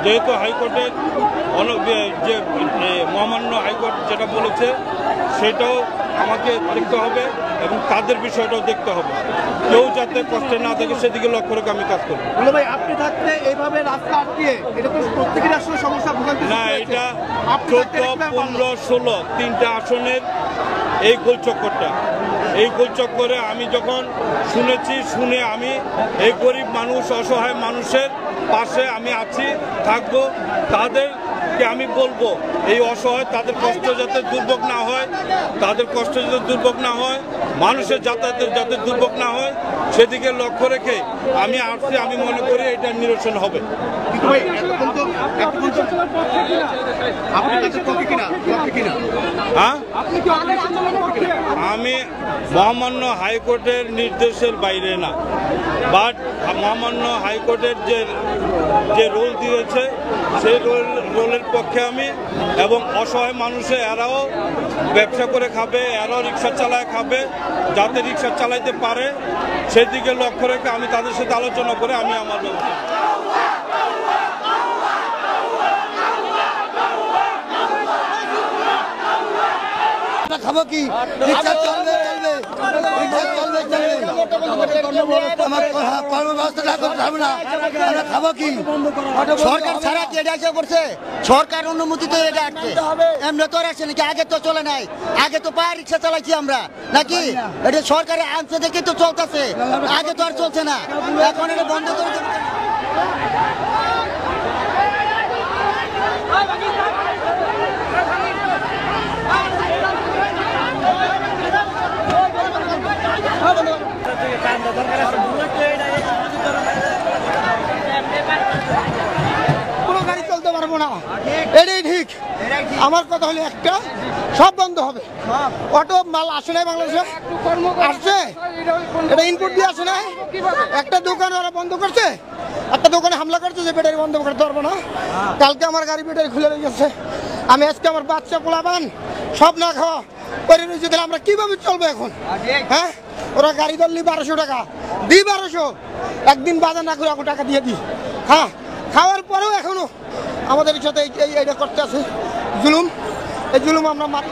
যেহেতু হাইকোর্টের যে মহামান্য হাইকোর্ট যেটা বলেছে সেটাও আমাকে দেখতে হবে এবং তাদের বিষয়টাও দেখতে হবে, কেউ যাতে কষ্টে না থাকে সেদিকে লক্ষ্য রেখে আমি কাজ করব। ভাই আপনি থাকতে এইভাবে রাস্তা আটকে এটা তো প্রত্যেকের আসলে সমস্যা ভোগান্তি না, এটা 14, 15, 16 তিনটা আসনের এই গোলচক্করটা, এই গোলচক্করে আমি যখন শুনে আমি এই গরিব মানুষ অসহায় মানুষের পাশে আমি আছি, থাকবো। তাদেরকে আমি বলবো এই অসহায় তাদের কষ্ট যাতে দুর্ভোগ না হয়, তাদের কষ্ট যাতে দুর্ভোগ না হয়, মানুষের যাতায়াতের যাতে দুর্ভোগ না হয় সেদিকে লক্ষ্য রেখে আমি আসছি। আমি মনে করি এটা নিরসন হবে। হ্যাঁ, আমি মহামান্য হাইকোর্টের নির্দেশের বাইরে না, বাট মহামান্য হাইকোর্টের যে রোল দিয়েছে সেই রোলের পক্ষে আমি, এবং অসহায় মানুষে এরাও ব্যবসা করে খাবে, এরাও রিক্সা চালায় খাবে, যাতে রিক্সা চালাইতে পারে সেদিকে লক্ষ্য রেখে আমি তাদের সাথে আলোচনা করে আমি আমার ব্যবস্থা। খাবো কি? রিক্সা চলবে চলবে, রিক্সা চলবে চলবে, আমার কর্মব্যবস্থা না করতে হবে না, আমরা খাবো কি? সরকার ছাড়া কে এটা করছে? সরকার অনুমতি তো এটা আসছে, এমনি তো আসছে নাকি? আগে তো চলে নাই, আগে তো পায়ে রিক্সা চালাইছি আমরা নাকি? এটা সরকারে আনছে দেখে তো চলতেছে, আগে তো আর চলছে না, এখন এটা বন্ধ করে দেবে। কোনো গাড়ি চলতে পারবো না, এটাই ঠিক। আমার কথা হলো একটা, সব বন্ধ হবে। অটো মাল আসে নাই বাংলাদেশে, আসছে এটা ইনপুট দিয়ে আসে নাই। একটা দোকান ওরা বন্ধ করছে, একটা দোকানে হামলা করছে যে ব্যাটারি বন্ধ করতে পারবো না। কালকে আমার গাড়ি ব্যাটারি খুলে রয়ে গেছে, আমি আজকে আমার বাচ্চা পোলাবান সব না খাওয়া করে রয়েছে, তাহলে আমরা কিভাবে চলবো এখন? হ্যাঁ, ওরা গাড়ি ধরলি 1200 টাকা দিই, 1200 একদিন বাজার না করে এখন টাকা দিয়ে দিই। হ্যাঁ, খাওয়ার পরেও এখনো আমাদের সাথে এইটা করতে আছে জুলুম, এই জুলুম আমরা মারি।